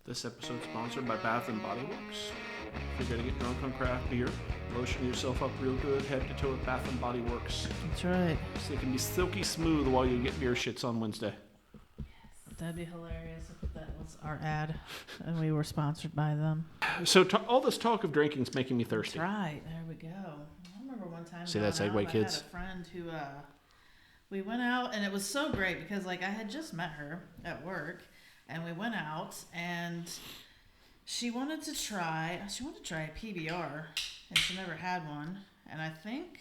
This episode is sponsored by Bath and Body Works. If you're gonna get drunk on craft beer, lotion yourself up real good, head to toe at Bath and Body Works. That's right. So you can be silky smooth while you get beer shits on Wednesday. That'd be hilarious if that was our ad and we were sponsored by them. So all this talk of drinking is making me thirsty. That's right. There we go. I remember one time. See that segue, kids? I had a friend who we went out, and it was so great because I had just met her at work, and we went out, and she wanted to try a PBR, and she never had one. And I think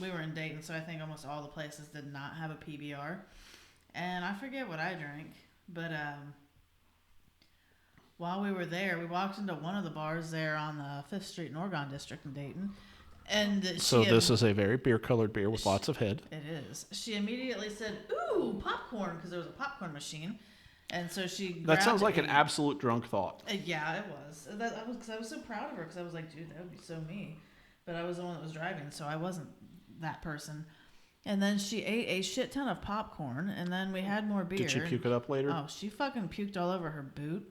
we were in Dayton, so I think almost all the places did not have a PBR. And I forget what I drank, but while we were there, we walked into one of the bars there on the 5th Street in Oregon District in Dayton. And this is a very beer-colored beer with lots of head. It is. She immediately said, "Ooh, popcorn," because there was a popcorn machine. And so she That sounds like an absolute drunk thought. Yeah, it was. Because I was so proud of her, because I was like, dude, that would be so me. But I was the one that was driving, so I wasn't that person. And then she ate a shit ton of popcorn, and then we had more beer. Did she puke it up later? Oh, she fucking puked all over her boot.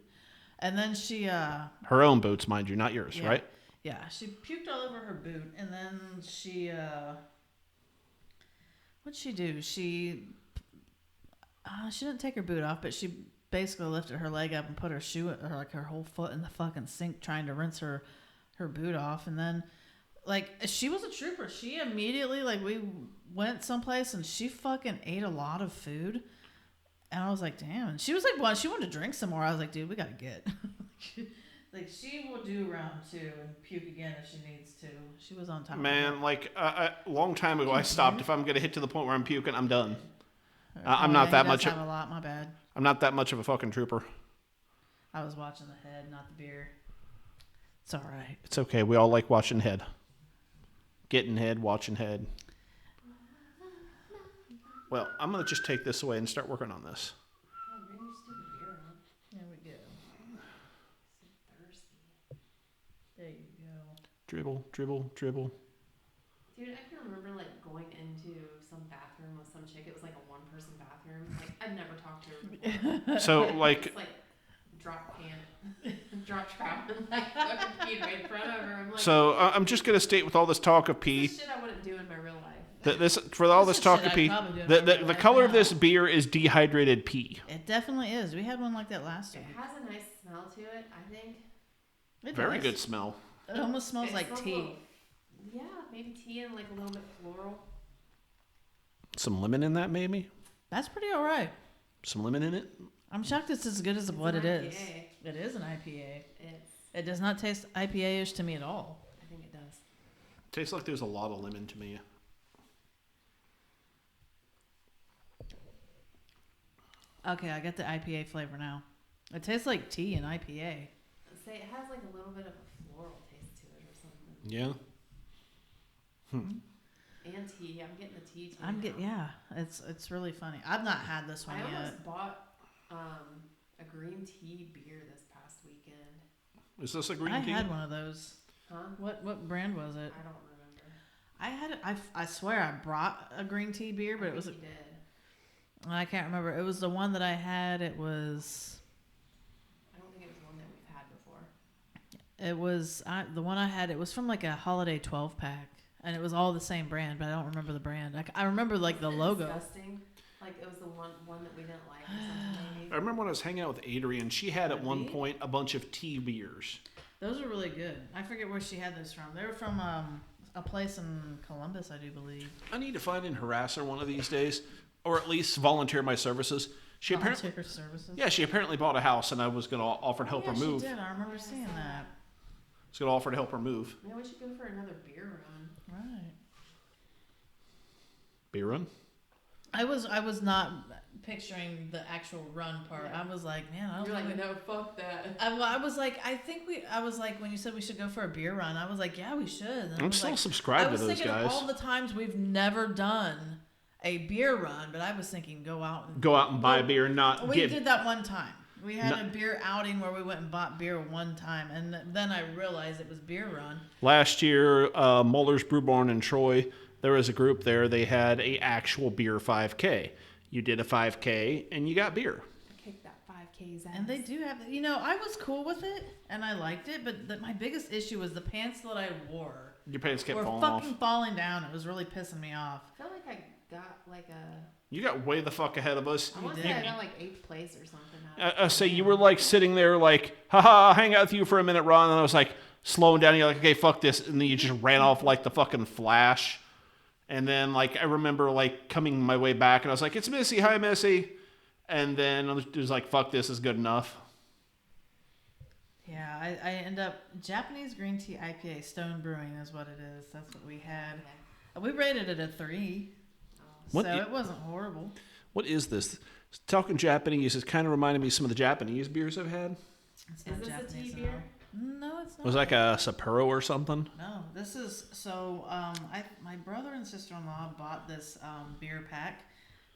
And then she... her own boots, mind you, not yours, right? Yeah, she puked all over her boot, and then she... what'd she do? She didn't take her boot off, but she basically lifted her leg up and put her her whole foot in the fucking sink trying to rinse her boot off. And then... she was a trooper. She immediately, we went someplace and she fucking ate a lot of food. And I was like, damn. And she was like, well, she wanted to drink some more. I was like, dude, we got to get. She will do round 2 and puke again if she needs to. She was on top of it. A long time ago, I stopped. If I'm going to hit to the point where I'm puking, I'm done. I'm not not that much. Have a lot, my bad. I'm not that much of a fucking trooper. I was watching the head, not the beer. It's all right. It's okay. We all like watching head. Getting head, watching head. Well, I'm going to just take this away and start working on this. There we go. So thirsty. There you go. Dribble, dribble, dribble. Dude, I can remember going into some bathroom with some chick. It was like a one-person bathroom. I've never talked to her before. So just, drop pan, drop trap, and fucking peed right in front of her. I'm like, so I'm just going to state with all this talk of pee. This shit I wouldn't do in my real life. This talk of pee, the color of this beer is dehydrated pee. It definitely is. We had one like that last week. It has a nice smell to it, I think. Very good smell. It almost smells like tea. Yeah, maybe tea and a little bit floral. Some lemon in that, maybe? That's pretty all right. Some lemon in it? I'm shocked it's as good as what it is. It is an IPA. It does not taste IPA-ish to me at all. I think it does. Tastes like there's a lot of lemon to me. Okay, I get the IPA flavor now. It tastes like tea and IPA. Say it has a little bit of a floral taste to it or something. Yeah. And tea. I'm getting the tea. Yeah. It's really funny. I've not had this one yet. I almost bought a green tea beer this past weekend. Is this a green tea? I had one of those. Huh? What brand was it? I don't remember. I had it. I swear I brought a green tea beer, but it was. You did. I can't remember. It was the one that I had. It was. I don't think it was one that we've had before. It was the one I had. It was from a holiday 12-pack, and it was all the same brand, but I don't remember the brand. I remember the logo. Disgusting. It was the one that we didn't like. Or something, maybe. I remember when I was hanging out with Adrian, she had at one point a bunch of tea beers. Those are really good. I forget where she had those from. They were from a place in Columbus, I do believe. I need to find and harass her one of these days, or at least volunteer my services. She apparently bought a house, and I was going to offer to help her move. She did. I remember seeing that. I was going to offer to help her move. Maybe we should go for another beer run. Right. Beer run? I was not picturing the actual run part. Yeah. I was like, man, I don't know. You're no, fuck that. I was like, when you said we should go for a beer run, I was like, yeah, we should. And I'm still subscribed to those guys. I was thinking of all the times we've never done a beer run, but I was thinking go out and buy beer, not We did that one time. We had a beer outing where we went and bought beer one time, and then I realized it was beer run. Last year, Muller's Brew Barn in Troy, there was a group there. They had a actual beer 5K. You did a 5K, and you got beer. I kicked that 5K K's ass. And they do have, I was cool with it and I liked it, but my biggest issue was the pants that I wore. Your pants kept were falling fucking off. falling down. It was really pissing me off. I feel like I got like a... You got way the fuck ahead of us. I want to say I got like 8th place or something. I say you were like sitting there like, haha, I'll hang out with you for a minute, Ron. And I was like slowing down. And you're like, okay, fuck this. And then you just ran off like the fucking Flash. And then like I remember like coming my way back and I was like, it's Missy. Hi, Missy. And then it was like, fuck this is good enough. Yeah, I end up Japanese green tea IPA, Stone Brewing is what it is. That's what we had. We rated it a 3. It wasn't horrible. What is this? Talking Japanese is kind of reminding me of some of the Japanese beers I've had. It's not Is this Japanese a tea at beer? all. No, it's not. Was it like a Sapporo or something? No, this is my brother and sister-in-law bought this beer pack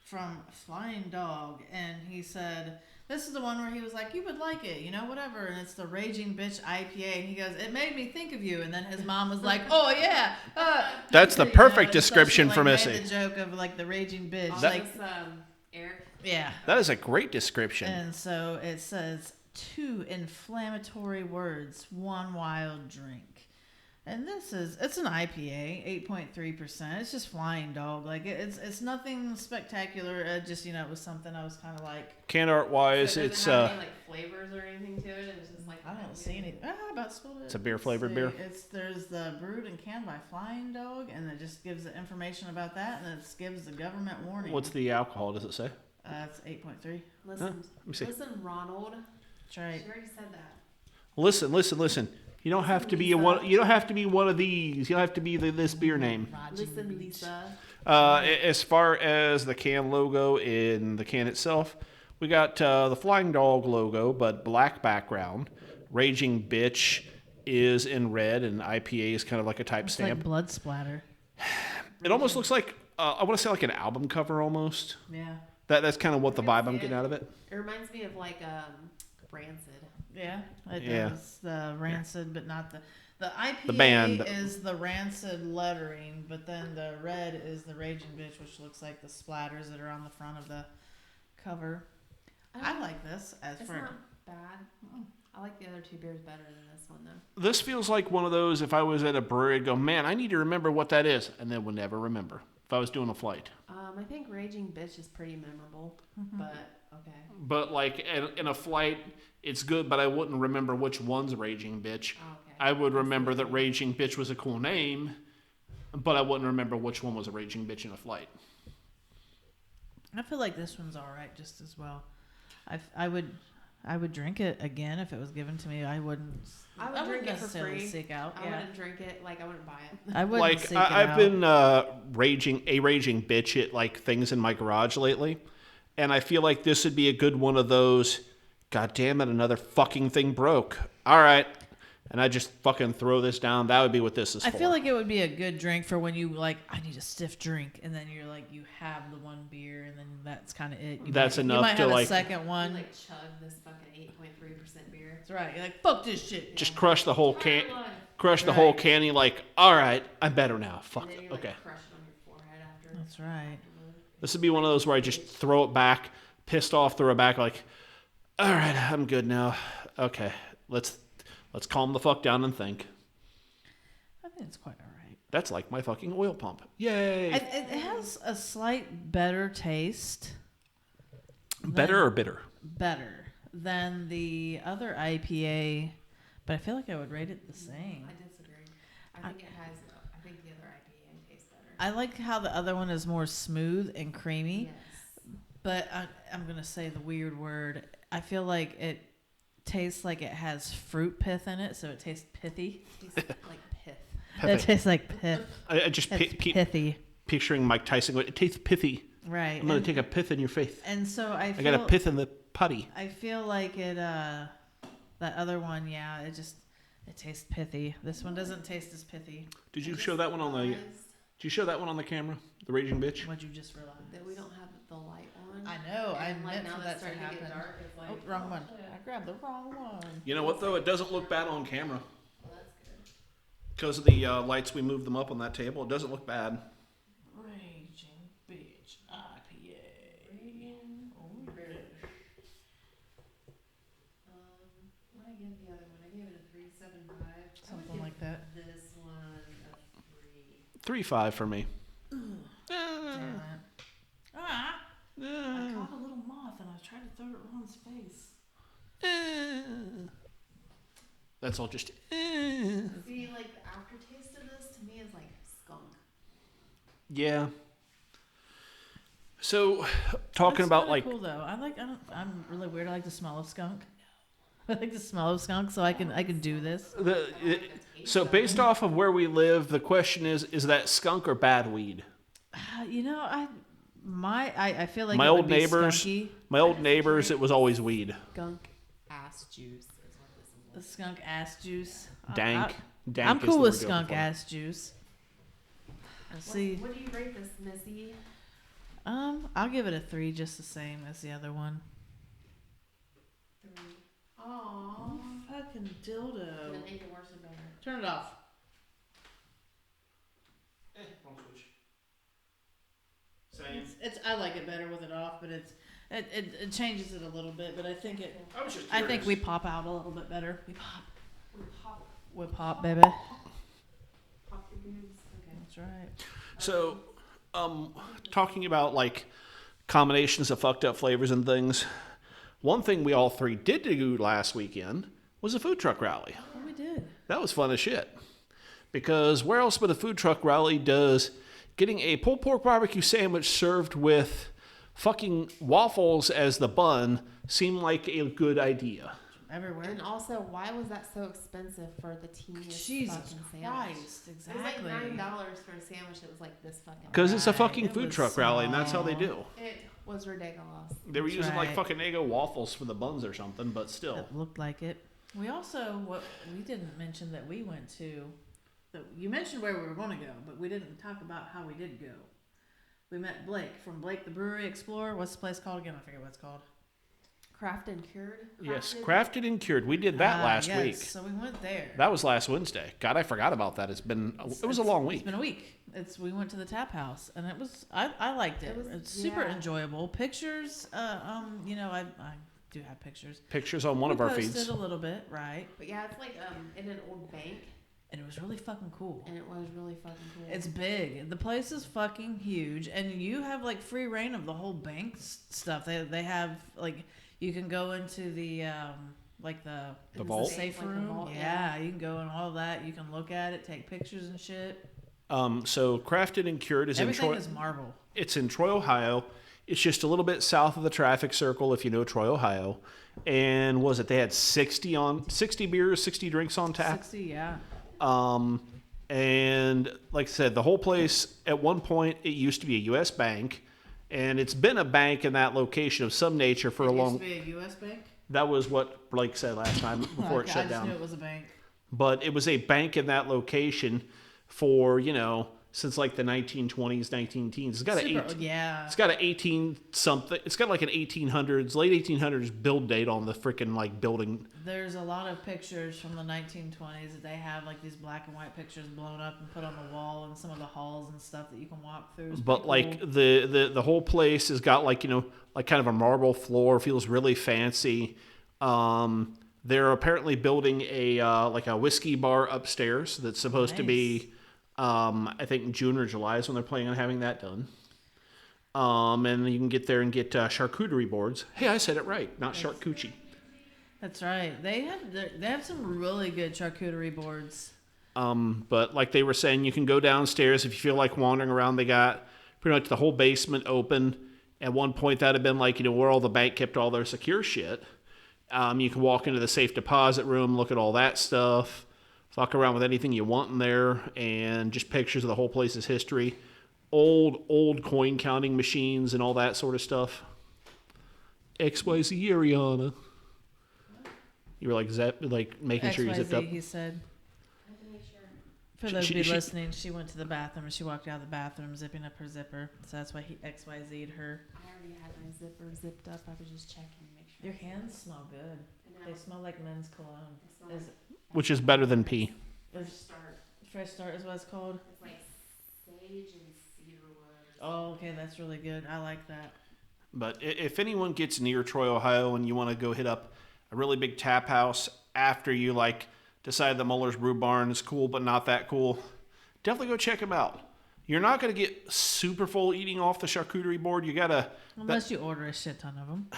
from Flying Dog, and he said this is the one where he was like, you would like it, whatever, and it's the Raging Bitch IPA, and he goes, it made me think of you, and then his mom was like, oh yeah, that's the perfect description so she, for made Missy. the joke of like the Raging Bitch, Eric. Yeah, that is a great description. and so it says 2 inflammatory words, 1 wild drink. And it's an IPA, 8.3%. It's just Flying Dog. Like it's nothing spectacular. It was something I was kind of like. Can art wise, So it's does it have any, like flavors or anything to it? It's just like I don't see any. About spilled it. It's a beer flavored Let's beer. see. There's the brewed and canned by Flying Dog, and it just gives the information about that, and it gives the government warning. What's the alcohol? Does it say? It's 8.3. Listen, let me see. listen, Ronald. That's right. She already said that. Listen. You don't have to be You don't have to be one of these. You don't have to be this beer name. Listen, Lisa. As far as the can logo in the can itself, we got the Flying Dog logo, but black background. Raging Bitch is in red, and IPA is kind of like a type It's stamp. like blood splatter. It almost looks like I want to say like an album cover almost. Yeah. That's kind of what the vibe I'm getting out of it. It reminds me of like Rancid. Yeah, it Yeah. does. The Rancid, but not the IPA The band. is the Rancid lettering, but then the red is the Raging Bitch, which looks like the splatters that are on the front of the cover. I like this It's not bad. I like the other 2 beers better than this one though. This feels like one of those, if I was at a brewery, I'd go, man, I need to remember what that is, and then would never remember if I was doing a flight. I think Raging Bitch is pretty memorable, but okay. But like in a flight, it's good, but I wouldn't remember which one's Raging Bitch. Oh, okay. I would remember that Raging Bitch was a cool name, but I wouldn't remember which one was a Raging Bitch in a flight. I feel like this one's all right just as well. I would drink it again if it was given to me. I wouldn't drink it for necessarily free. seek out. I wouldn't drink it. Like I wouldn't buy it. I wouldn't Like seek it I've out. been raging bitch at like things in my garage lately, and I feel like this would be a good one of those. God damn it, another fucking thing broke. All right. And I just fucking throw this down. That would be what this is for. I feel like it would be a good drink for when you like, I need a stiff drink, and then you're like, you have the one beer, and then that's kind of it. That's enough you might to have like a second one. You like chug this fucking 8.3% beer. That's right. You're like, fuck this shit. just crush the whole can. Come on. Crush the Right. whole can. You're like, all right, I'm better now. Fuck And then it. you like Okay. crush it on your forehead after. That's right. This would be one of those where I just throw it back, pissed off, throw it back, like, all right, I'm good now. Okay, let's calm the fuck down and think. I think it's quite all right. That's like my fucking oil pump. Yay! It has a slight better taste. Better or bitter? Better than the other IPA, but I feel like I would rate it the same. I disagree. I think the other IPA tastes better. I like how the other one is more smooth and creamy, Yes. but I'm going to say the weird word. I feel like it tastes like it has fruit pith in it, so it tastes pithy. It tastes like pith. It tastes like pith. I just It's pithy. picturing Mike Tyson going, it tastes pithy. Right. I'm going to take a pith in your face. And so I I got a pith in the putty. I feel like it, that other one, yeah, it tastes pithy. This one doesn't taste as pithy. Did you show that one on the? Did you show that one on the camera? The Raging Bitch. What'd you just realize? That we don't have the light on. I know. I And, like, meant now for that's that to starting to get happen. dark. It's like, Oh, wrong one. shit. I grabbed the wrong one. You know what though? It doesn't look bad on camera Well, that's good. because of the lights. We moved them up on that table. It doesn't look bad. Raging Bitch IPA. 3.5 for me. Damn it. I caught a little moth and I tried to throw it at Ron's face. That's all just. See, like the aftertaste of this to me is like skunk. Yeah. So, talking It's about kinda like. cool though. I'm really weird. I like the smell of skunk. I like the smell of skunk, so I can do this. So based off of where we live, the question is that skunk or bad weed? You know, I feel like My it old would be neighbors, skunky. it was always weed. Skunk ass juice is what this is. The skunk ass juice. Dank. Dank I'm is cool the with word skunk for it. ass juice. Let's see. What do you rate this, Missy? I'll give it a 3, just the same as the other one. 3. Aww. Fucking dildo. Gonna make it worse or better. Turn it off. Same. It's I like it better with it off, but it changes it a little bit. But I think I think we pop out a little bit better. We pop, baby. Pop your boobs. Okay. That's right. So, talking about like combinations of fucked up flavors and things, one thing we all three did do last weekend was a food truck rally. Oh, we did. That was fun as shit. Because where else but a food truck rally does getting a pulled pork barbecue sandwich served with fucking waffles as the bun seem like a good idea? Everywhere. And also, why was that so expensive for the teeniest Jesus fucking sandwich? Christ, It was exactly. like $9 for a sandwich that was like this fucking. Because it's a Right, fucking it food was truck rally, and that's how they small. do. It was ridiculous. They were That's using like right. fucking Eggo waffles for the buns or something, but still. It looked like it. We also what we didn't mention that we went to. That you mentioned where we were going to go, but we didn't talk about how we did go. We met Blake from Blake the Brewery Explorer. What's the place called again? I forget what it's called. Crafted and cured. Yes, crafted and cured. We did that last yes. week. So we went there. That was last Wednesday. God, I forgot about that. It was a long It's week. been a week. We went to the tap house and it was I liked it. It's super enjoyable. Pictures. You know I do have pictures. Pictures on one of our feeds. Posted a little bit, right? But yeah, it's like in an old bank, And it was really fucking cool. and it was really fucking cool. It's big. The place is fucking huge, and you have like free reign of the whole bank stuff. They have like you can go into the like the vault? safe Like the room. vault, yeah, you can go in all of that. You can look at it, take pictures and shit. So crafted and cured is Everything in Troy. is marble. It's in Troy, Ohio. It's just a little bit south of the traffic circle, if you know Troy, Ohio. And was it they had 60 beers, 60 drinks on tap? 60, yeah. And like I said, the whole place at one point it used to be a U.S. bank, and it's been a bank in that location of some nature for a long. It used to be a U.S. bank. That was what Blake said last time before it Okay, shut I just down. knew it was a bank. But it was a bank in that location for since like the 1920s, 19 teens. It's got Yeah. It's got an 18 something. It's got like an 1800s, late 1800s build date on the freaking like building. There's a lot of pictures from the 1920s that they have like these black and white pictures blown up and put on the wall and some of the halls and stuff that you can walk through. It's But pretty like cool. the whole place has got like like kind of a marble floor, feels really fancy. They're apparently building a like a whiskey bar upstairs that's supposed to be I think June or July is when they're planning on having that done. And you can get there and get charcuterie boards. Hey, I said it right, not charcuterie. That's right. They have some really good charcuterie boards. But like they were saying, you can go downstairs if you feel like wandering around. They got pretty much the whole basement open. At one point, that had been like where all the bank kept all their secure shit. You can walk into the safe deposit room, look at all that stuff, fuck around with anything you want in there, and just pictures of the whole place's history. Old coin counting machines and all that sort of stuff. XYZ Ariana. You were like making sure you zipped up. He said. I have to make sure. For She- those she- of you she- listening, she went to the bathroom and she walked out of the bathroom zipping up her zipper. So that's why he XYZ'd her. I already had my zipper zipped up. I was just checking to make sure. Your hands smell good. I know. They smell like men's cologne. They smell Is like Which is better than pee. fresh start. Fresh Start is what it's called. It's like sage and cedarwood. Oh, okay, that's really good. I like that. But if anyone gets near Troy, Ohio, and you want to go hit up a really big tap house after you decide the Muller's Brew Barn is cool but not that cool, definitely go check them out. you're not going to get super full eating off the charcuterie board. You got to... Unless you order a shit ton of them.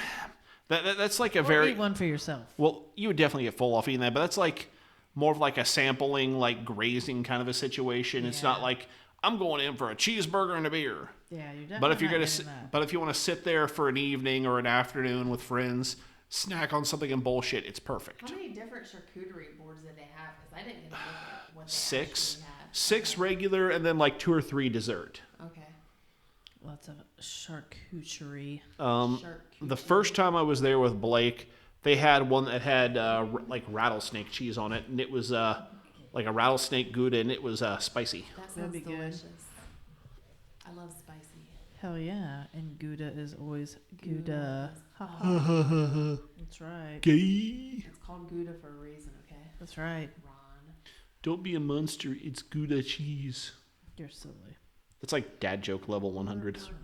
That's like a Or very... eat one for yourself. Well, you would definitely get full off eating that, but that's like more of like a sampling, like grazing kind of a situation. It's not like, I'm going in for a cheeseburger and a beer. Yeah, you're definitely But if you're not gonna, getting that. but if you want to sit there for an evening or an afternoon with friends, snack on something and bullshit, it's perfect. How many different charcuterie boards did they have? Because I didn't get to look at what they Six. actually had. Six regular and then like 2 or 3 dessert. Okay. Lots of charcuterie. The first time I was there with Blake, they had one that had like rattlesnake cheese on it, and it was like a rattlesnake Gouda, and it was spicy. That That'd sounds be good. delicious. I love spicy. Hell yeah. And Gouda is always Gouda. Ha ha. That's right. Gay. It's called Gouda for a reason, okay? That's right. Ron. Don't be a monster. It's Gouda cheese. You're silly. It's like dad joke level 100. That's right.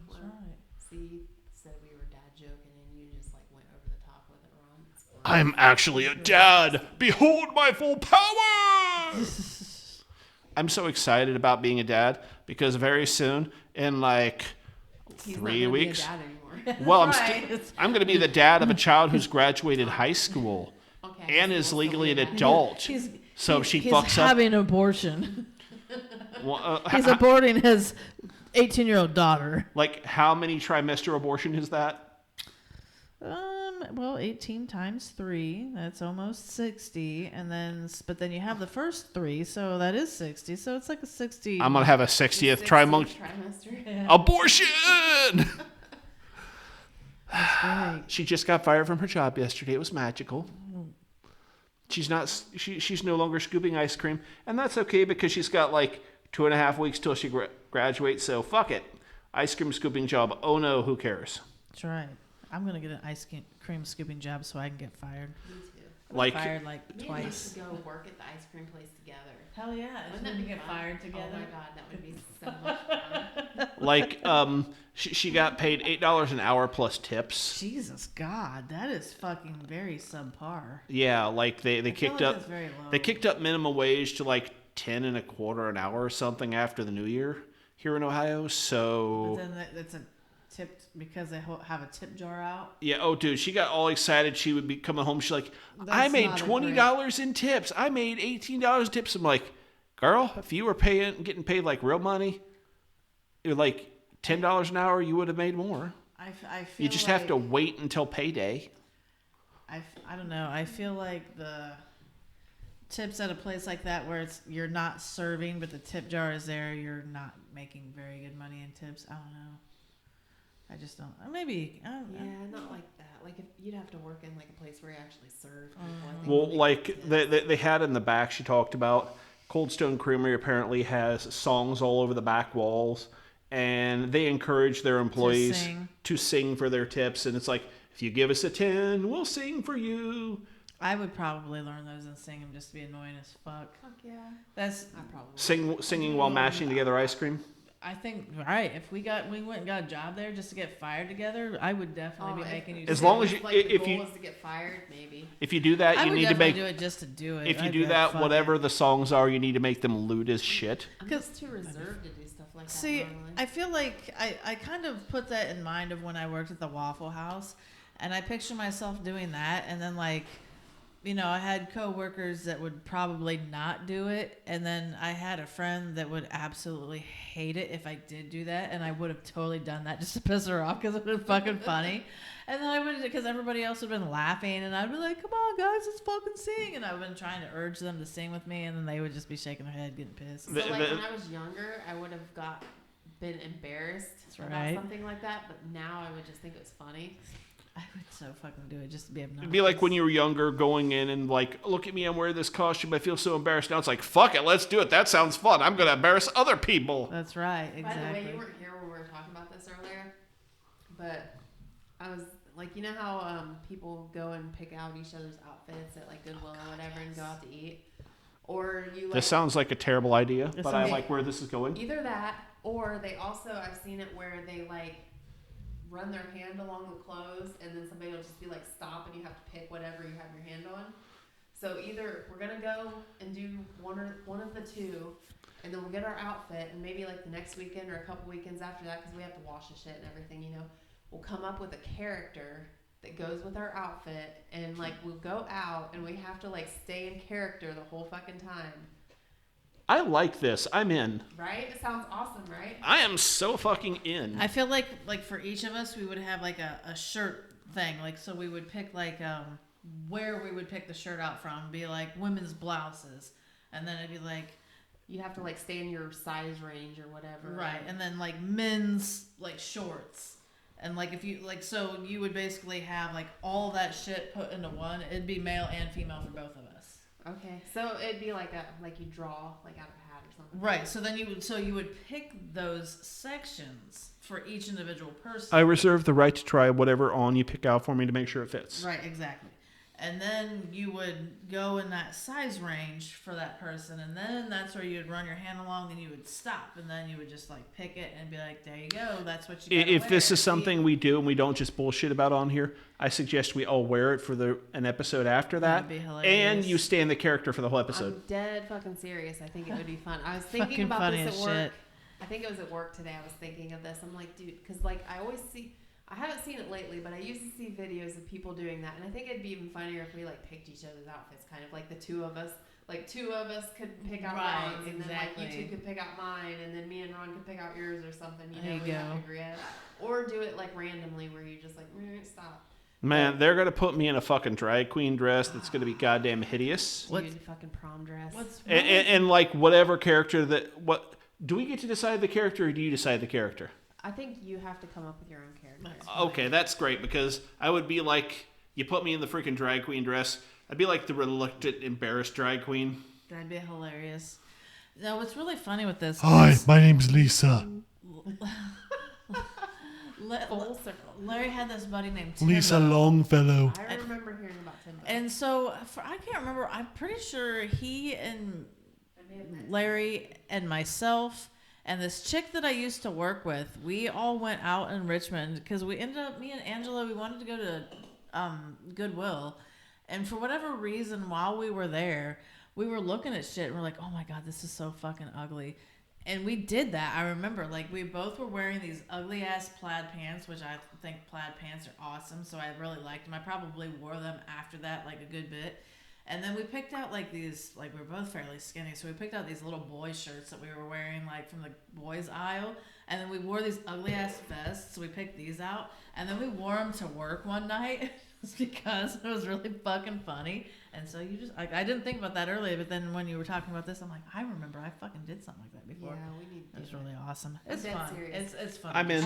See, said we were dad joking and you just like went over the top with it, Ron. It's gross. I'm actually a dad. Behold my full power. I'm so excited about being a dad because very soon, in like He's not 3 gonna be a weeks, dad anymore. well, Right. I'm going to be the dad of a child who's graduated high school Okay. and so is we'll legally still an be a dad. adult. So if she he's fucks up, having an abortion. well, He's aborting his 18-year-old daughter. like how many trimester abortion is that? Well, 18 times 3, that's almost 60, and then but then you have the first 3, so that is 60. So it's like a 60. I'm going to have a 60th 60th trimester trimester. abortion. That's great. She just got fired from her job yesterday. It was magical. She's not. She's no longer scooping ice cream, and that's okay because she's got like 2.5 weeks till she graduates. So fuck it, ice cream scooping job. Oh no, who cares? That's right. I'm gonna get an ice cream scooping job so I can get fired. Me too. I Like- got fired like Me and twice. you should go work at the ice cream place together. Hell yeah! Wouldn't that be get fun? fired together? Oh my god, that would be so much fun. Like she got paid $8 an hour plus tips. Jesus God, that is fucking very subpar. Yeah, like they I feel kicked like up. that's very low. They kicked up minimum wage to like 10.25 an hour or something after the new year here in Ohio. But So then that's a tipped because they have a tip jar out. yeah, oh dude, she got all excited. She would be coming home. She's like, I That's made not a $20 in tips. I made $18 in tips. I'm like, girl, if you were getting paid like real money, it was like $10 an hour, you would have made more. I feel You just have to wait until payday. I don't know. I feel like the tips at a place like that where you're not serving, but the tip jar is there, you're not making very good money in tips. I don't know. I just don't. Maybe. I don't know. Yeah, not like that. Like if you'd have to work in like a place where you actually serve people. I think Well, would make like sense. they had in the back, she talked about Cold Stone Creamery apparently has songs all over the back walls, and they encourage their employees to sing for their tips. And it's like, if you give us a 10, we'll sing for you. I would probably learn those and sing them just to be annoying as fuck. Fuck yeah. That's. I probably Singing while mashing together ice cream. I think right. If we went and got a job there just to get fired together, I would definitely be making you. As sing. long as you- like the if goal you- was to get fired, maybe. If you do that, I you would need to definitely make. do it just to do it. If you I'd do be like, that, fuck whatever it. the songs are, you need to make them lewd as shit. I'm just too reserved to do stuff like that. See, normally. I feel like I kind of put that in mind of when I worked at the Waffle House, and I picture myself doing that, and then like, you know, I had coworkers that would probably not do it, and then I had a friend that would absolutely hate it if I did do that, and I would have totally done that just to piss her off because it would have been fucking funny. And then I would, because everybody else would have been laughing, and I'd be like, "Come on, guys, let's fucking sing!" And I've been trying to urge them to sing with me, and then they would just be shaking their head, getting pissed. So like when I was younger, I would have been embarrassed about right. something like that, but now I would just think it was funny. I would so fucking do it just to be obnoxious. It'd be like when you were younger, going in and like, look at me, I'm wearing this costume. I feel so embarrassed. Now it's like, fuck it, let's do it. That sounds fun. I'm gonna embarrass other people. That's right, By exactly. the way, you weren't here when we were talking about this earlier, but I was like, you know how people go and pick out each other's outfits at like Goodwill or whatever and go out to eat, or you like This sounds like a terrible idea, This but I sounds- like where this is going. either that, or they also I've seen it where they like run their hand along the clothes and then somebody will just be like stop and you have to pick whatever you have your hand on. So either we're gonna go and do one of the two, and then we'll get our outfit, and maybe like the next weekend or a couple weekends after that, because we have to wash the shit and everything, you know, we'll come up with a character that goes with our outfit, and like we'll go out and we have to like stay in character the whole fucking time. I like this. I'm in. Right? It sounds awesome, right? I am so fucking in. I feel like for each of us, we would have like a shirt thing. Like, so we would pick like where we would pick the shirt out from. Be like women's blouses, and then it'd be like you have to like stay in your size range or whatever. Right, and then like men's like shorts. And like if you like, so you would basically have like all that shit put into one. It'd be male and female for both of us. Okay, so it'd be like you draw like out of a hat or something. Right. So then you would pick those sections for each individual person. I reserve the right to try whatever on you pick out for me to make sure it fits. Right. Exactly. And then you would go in that size range for that person, and then that's where you'd run your hand along, and you would stop, and then you would just like pick it and be like, "There you go, that's what you." If this is something we do and we don't just bullshit about on here, I suggest we all wear it for an episode after that, That'd be hilarious. and you stay in the character for the whole episode. I'm dead fucking serious. I think it would be fun. I was thinking Fucking about funny this as at work. shit. I think it was at work today. I was thinking of this. I'm like, dude, because like I always see. I haven't seen it lately, but I used to see videos of people doing that, and I think it'd be even funnier if we like picked each other's outfits, kind of like the two of us. Like two of us could pick out Right, Ron's, and exactly. then like you two could pick out mine, and then me and Ron could pick out yours or something. You There know, you we have go. to agree on it. Or do it like randomly, where you just like stop. Man, they're gonna put me in a fucking drag queen dress that's gonna be goddamn hideous. What's- Dude, fucking prom dress. And like whatever character do we get to decide the character or do you decide the character? I think you have to come up with your own character. Okay, that's great because I would be like, you put me in the freaking drag queen dress, I'd be like the reluctant, embarrassed drag queen. That'd be hilarious. Now, what's really funny with this? Hi, is my name's Lisa. Full circle. Larry had this buddy named Lisa Timbo. Longfellow. I remember hearing about Timbo. And so, I can't remember. I'm pretty sure he and Larry and myself and this chick that I used to work with, we all went out in Richmond because we ended up, me and Angela, we wanted to go to Goodwill. And for whatever reason, while we were there, we were looking at shit and we're like, oh my God, this is so fucking ugly. And we did that. I remember, like, we both were wearing these ugly ass plaid pants, which I think plaid pants are awesome. So I really liked them. I probably wore them after that, like, a good bit. And then we picked out, like, these, like, we were both fairly skinny. So we picked out these little boy shirts that we were wearing, like, from the boys aisle. And then we wore these ugly ass vests. So we picked these out. And then we wore them to work one night just because it was really fucking funny. And so you just, I didn't think about that earlier, but then when you were talking about this, I'm like, I remember I fucking did something like that before. Yeah, we need to It's do really awesome. I'm It's dead fun. serious. It's fun. I'm in.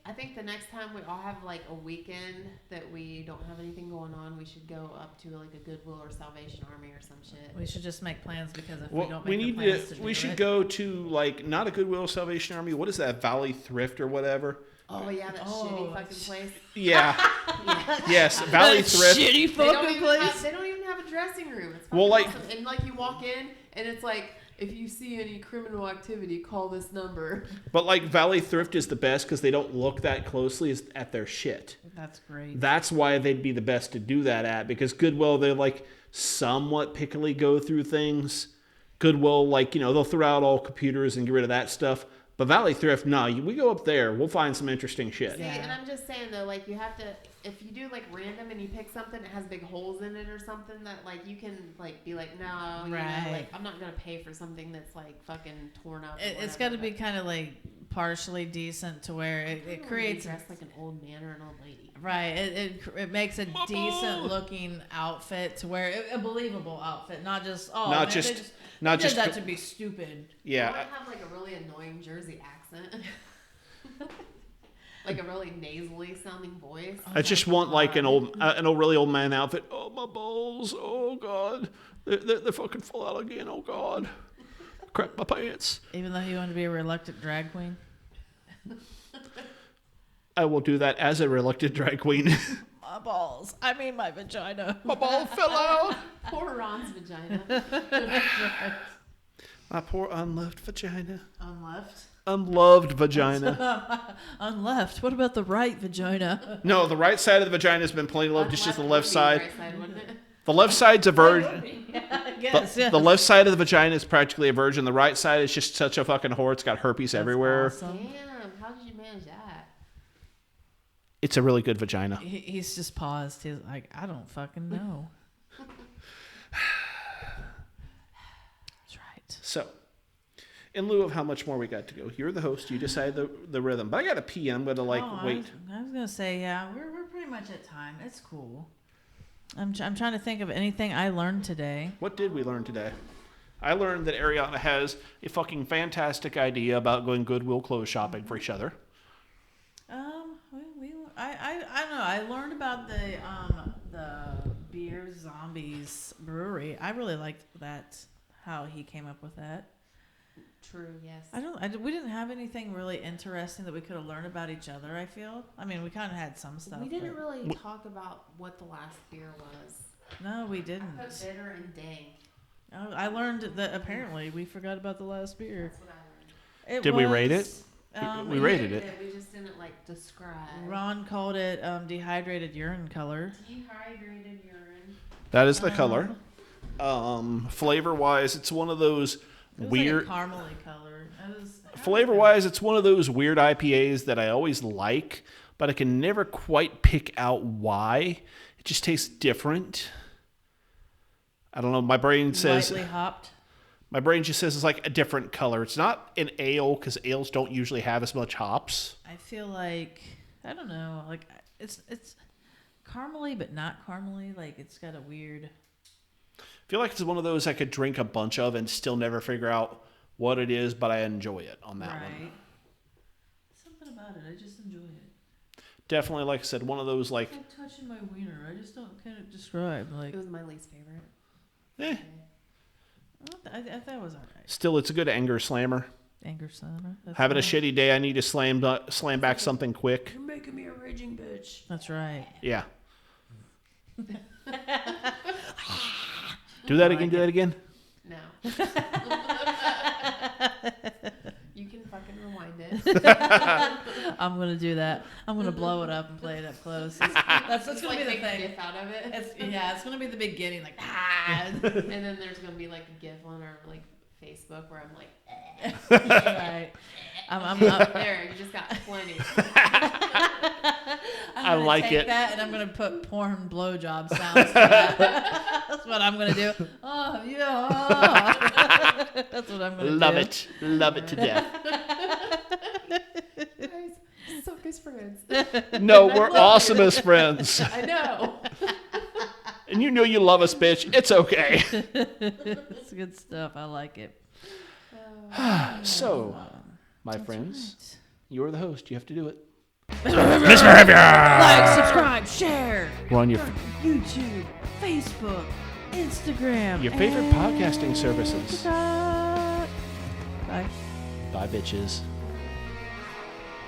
I think the next time we all have like a weekend that we don't have anything going on, we should go up to like a Goodwill or Salvation Army or some shit. We should just make plans because if Well, we don't we make need the plans to. to We do should it, go to like not a Goodwill Salvation Army. What is that? Valley Thrift or whatever. Oh yeah, that shitty fucking place. Yeah. Yeah. Yes, Valley Thrift. shitty They fucking place. they don't even have a dressing room. It's Well, fucking like- awesome. And like you walk in and it's like, if you see any criminal activity, call this number. But like Valley Thrift is the best because they don't look that closely at their shit. That's great. That's why they'd be the best to do that at because Goodwill, they're like somewhat pickily go through things. Goodwill, like, you know, they'll throw out all computers and get rid of that stuff. But Valley Thrift, no, we go up there, we'll find some interesting shit. See, Yeah. and I'm just saying though, like you have to, if you do like random and you pick something that has big holes in it or something that like you can like be like, no, you know, Right. like I'm not gonna pay for something that's like fucking torn up. or It's whatever, got to be but- kind of like partially decent to where I it don't wanna creates be dressed like an old man or an old lady. right. It makes a decent looking outfit to where a believable outfit, not just Not man, just- they not did just that to be stupid. I Yeah. want to have like a really annoying Jersey accent. Like a really nasally sounding voice. I just want like an old really old man outfit. Oh, my balls. Oh, God. They're fucking full out again. Oh, God. Crap my pants. Even though you want to be a reluctant drag queen. I will do that as a reluctant drag queen. My balls. I mean my vagina. My ball fell out. Poor Ron's vagina. My poor unloved vagina. Unleft. Unloved vagina. Unleft. What about the right vagina? No, the right side of the vagina has been plenty loved. It's just the left would be side. Right side, wouldn't it? The left side's a virgin. Yeah, guess, yeah. The left side of the vagina is practically a virgin. The right side is just such a fucking whore. It's got herpes everywhere. Awesome. Damn, how did you manage that? It's a really good vagina. He's just paused. He's like, I don't fucking know. That's right. So, in lieu of how much more we got to go, you're the host. You decide the rhythm. But I got to pee, and I'm going to wait. I was gonna say, yeah, we're pretty much at time. It's cool. I'm trying to think of anything I learned today. What did we learn today? I learned that Ariana has a fucking fantastic idea about going Goodwill clothes shopping for each other. I don't know. I learned about the Beer Zombies Brewery. I really liked that, how he came up with that. True, yes. We didn't have anything really interesting that we could have learned about each other, I feel. I mean, we kind of had some stuff. We didn't really talk about what the last beer was. No, we didn't. I put bitter and dank. I learned that apparently we forgot about the last beer. That's what I learned. Did we rate it? We rated it. We just didn't describe. Ron called it dehydrated urine color. Dehydrated urine. That is the color. Flavor-wise, it's one of those weird... like a caramely color. Flavor-wise, it's one of those weird IPAs that I always like, but I can never quite pick out why. It just tastes different. I don't know. My brain says... Lightly hopped. My brain just says it's like a different color. It's not an ale because ales don't usually have as much hops. I feel like, I don't know, like it's caramely but not caramely. Like it's got a weird... I feel like it's one of those I could drink a bunch of and still never figure out what it is, but I enjoy it on that one. Something about it. I just enjoy it. Definitely, like I said, one of those like... It's like touching my wiener. I just don't kind of describe. Like, It was my least favorite. I thought it was all right. Still, it's a good anger slammer. Anger slammer. Having a shitty day, I need to slam back something quick. You're making me a raging bitch. That's right. Yeah. Do that again. Do that again. No. You can fucking rewind it. I'm gonna do that. I'm gonna blow it up and play it up close. That's gonna be the make a thing. GIF out of it. It's gonna be the beginning, like and then there's gonna be like a GIF on our Facebook where I'm like, right. I'm there. You just got plenty. I like it. That and I'm gonna put porn blowjob sounds. To that. That's what I'm gonna do. Oh yeah. That's what I'm gonna do. Love it to death. Guys, suck as friends. No, we're awesome as friends. I know. And you know you love us, bitch. It's okay. It's good stuff. I like it. So, my friends, you're the host. You have to do it. misBEERhavior! Like, subscribe, share. We're on your YouTube, Facebook, Instagram. Your favorite podcasting services. Bye. Bye, bitches.